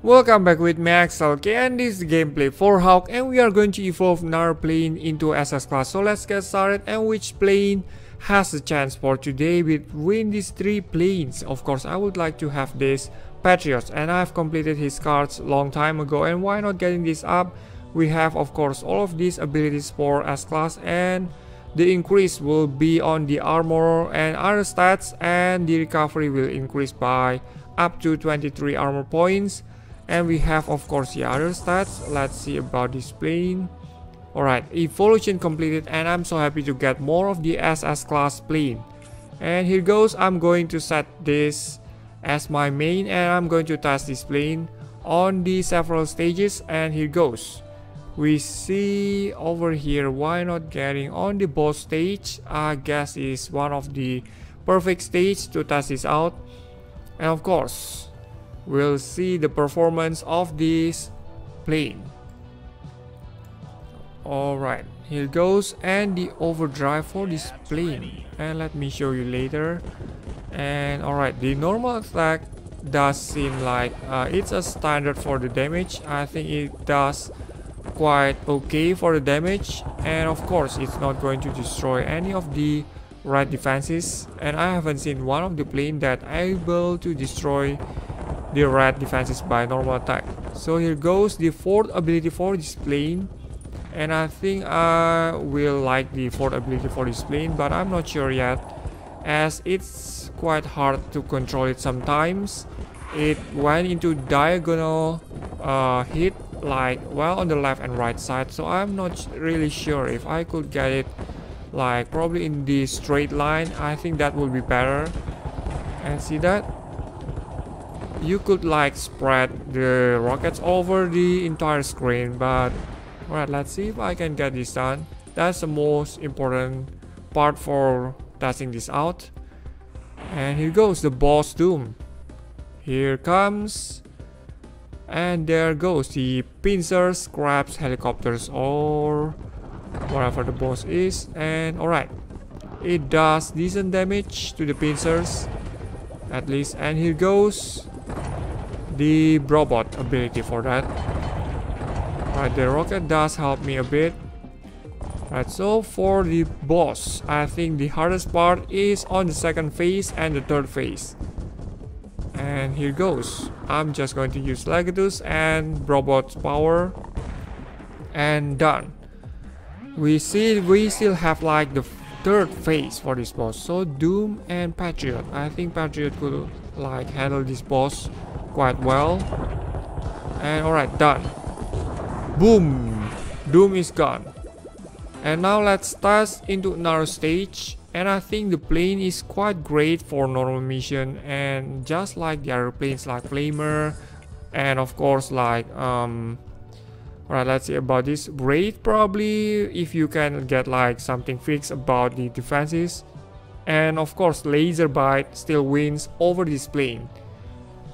Welcome back with me, Axel, and this is the gameplay for Hawk, and we are going to evolve our plane into SS class. So let's get started. And which plane has a chance for today between these three planes? Of course, I would like to have this Patriot, and I have completed his cards long time ago. And why not getting this up? We have, of course, all of these abilities for S class, and the increase will be on the armor and other stats, and the recovery will increase by up to 23 armor points. And we have, of course, the other stats. Let's see about this plane. Alright, evolution completed, and I'm so happy to get more of the SS class plane. And here goes. I'm going to set this as my main, and I'm going to test this plane on the several stages. And here goes. We see over here, why not getting on the boss stage? I guess is one of the perfect stage to test this out. And of course, we'll see the performance of this plane. Alright, here goes, and the overdrive for this plane, and let me show you later. And alright, the normal attack does seem like it's a standard for the damage. I think it does quite okay for the damage, and of course it's not going to destroy any of the red defenses, and I haven't seen one of the plane that able to destroy the red defenses by normal attack. So here goes the fourth ability for this plane, and I think I will like the fourth ability for this plane, but I'm not sure yet, as it's quite hard to control it sometimes. It went into diagonal hit, like well on the left and right side, so I'm not really sure if I could get it like probably in the straight line. I think that would be better. And see that you could like spread the rockets over the entire screen, but alright, let's see if I can get this done. That's the most important part for testing this out. And here goes the boss Doom. Here comes, and there goes the pincers, crabs, helicopters, or whatever the boss is. And alright, it does decent damage to the pincers at least. And here goes the robot ability for that. Right, the rocket does help me a bit. Right, so for the boss, I think the hardest part is on the second phase and the third phase. And here goes. I'm just going to use Legatus and robot's power, and done. We still have like the third phase for this boss. So Doom and Patriot. I think Patriot could like handle this boss quite well. And alright, done. Boom! Doom is gone. And now let's test into another stage. And I think the plane is quite great for normal mission, and just like the other planes like Flamer, and of course like alright, let's see about this Wraith, probably if you can get like something fixed about the defenses. And of course Laser Bite still wins over this plane.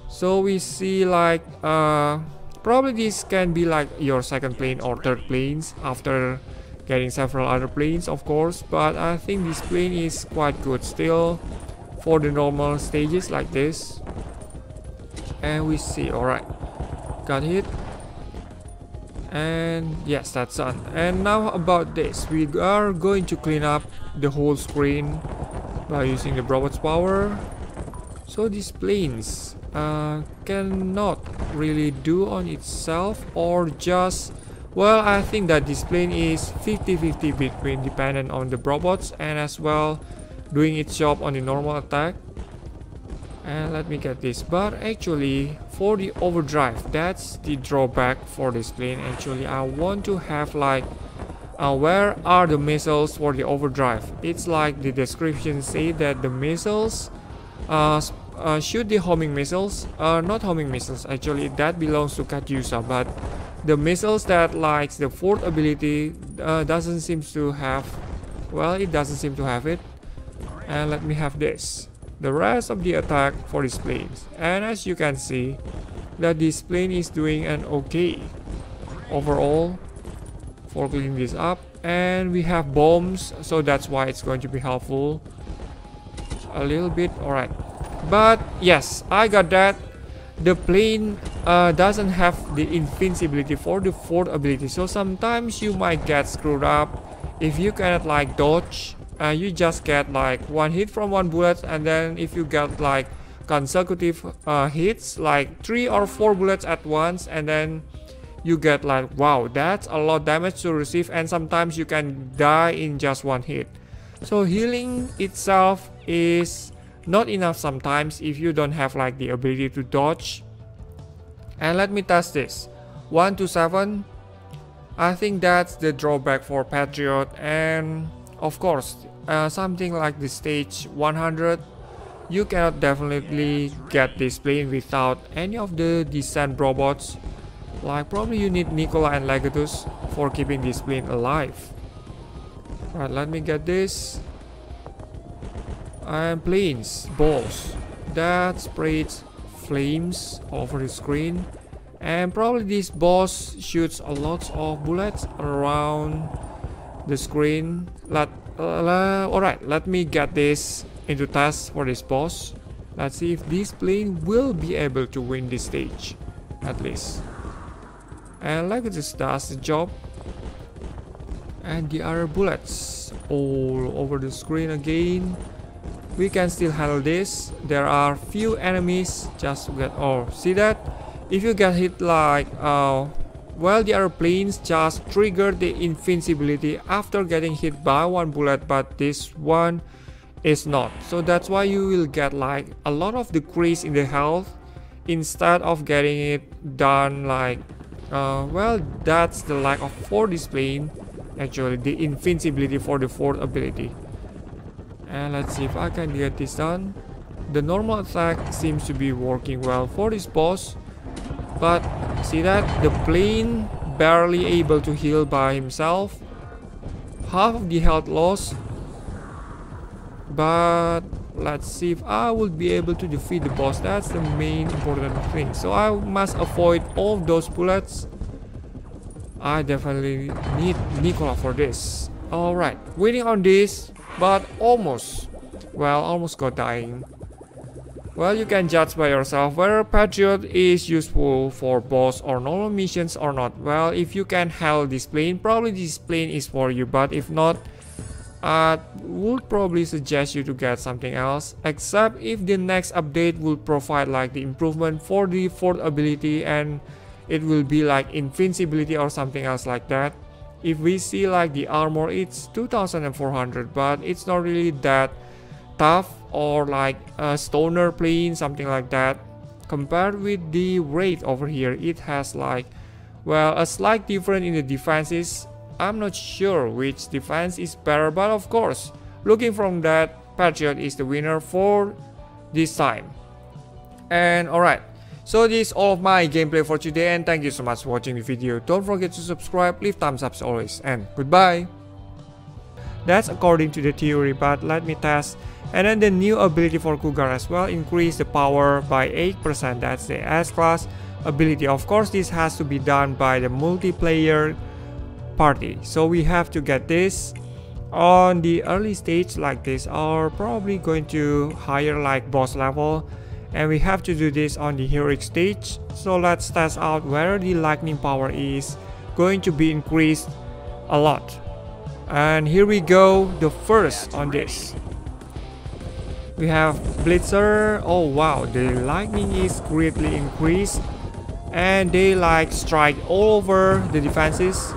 So we see like probably this can be like your second plane or third planes after getting several other planes, of course, but I think this plane is quite good still for the normal stages like this. And we see, alright, got hit, and yes, that's done. And now about this, we are going to clean up the whole screen by using the robot's power. So these planes cannot really do on itself, or just, well, I think that this plane is 50-50 between dependent on the robots and as well doing its job on the normal attack. And let me get this, but actually for the overdrive, that's the drawback for this plane. Actually, I want to have like where are the missiles for the overdrive? It's like the description say that the missiles shoot the homing missiles, not homing missiles, actually that belongs to Katyusha, but the missiles that likes the fourth ability doesn't seem to have, well, it doesn't seem to have it. And let me have this, the rest of the attack for these planes. And as you can see that this plane is doing an okay overall for cleaning this up. And we have bombs, so that's why it's going to be helpful a little bit. Alright, but yes, I got that. The plane doesn't have the invincibility for the fourth ability, so sometimes you might get screwed up if you cannot like dodge. You just get like one hit from one bullet, and then if you get like consecutive hits, like 3 or 4 bullets at once, and then you get like, wow, that's a lot of damage to receive, and sometimes you can die in just one hit. So healing itself is not enough sometimes if you don't have like the ability to dodge. And let me test this. 1 to 7. I think that's the drawback for Patriot. And of course, something like the stage 100, you cannot definitely get this plane without any of the descent robots. Like probably you need Nicola and Legatus for keeping this plane alive. Alright, let me get this. And planes, balls that sprays flames over the screen, and probably this boss shoots a lot of bullets around the screen. Alright, let me get this into test for this boss. Let's see if this plane will be able to win this stage, at least. And Legatus does the job. And the other bullets all over the screen again. We can still handle this. There are few enemies just to get. Oh, see that? If you get hit like well, the other planes just trigger the invincibility after getting hit by one bullet, but this one is not. So that's why you will get like a lot of decrease in the health instead of getting it done like well, that's the lack of for this plane, actually the invincibility for the fourth ability. And let's see if I can get this done. The normal attack seems to be working well for this boss, but see that the plane barely able to heal by himself, half of the health loss. But let's see if I will be able to defeat the boss. That's the main important thing. So I must avoid all of those bullets. I definitely need Nicola for this. Alright, winning on this, but almost got dying. Well, you can judge by yourself whether Patriot is useful for boss or normal missions or not. Well, if you can handle this plane, probably this plane is for you, but if not, I would probably suggest you to get something else, except if the next update will provide like the improvement for the fourth ability and it will be like invincibility or something else like that. If we see like the armor, it's 2400, but it's not really that tough, or like a stoner plane, something like that. Compared with the Wraith over here, it has like, well, a slight difference in the defenses. I'm not sure which defense is better, but of course, looking from that, Patriot is the winner for this time. And alright, so this is all of my gameplay for today, and thank you so much for watching the video. Don't forget to subscribe, leave thumbs up as always, and goodbye. That's according to the theory, but let me test. And then the new ability for Cougar as well, increase the power by 8%. That's the S-class ability. Of course, this has to be done by the multiplayer party, so we have to get this on the early stage like this, or probably going to higher like boss level, and we have to do this on the heroic stage. So let's test out whether the lightning power is going to be increased a lot. And here we go, the first on this. We have Blitzer. Oh wow, the lightning is greatly increased, and they like strike all over the defenses.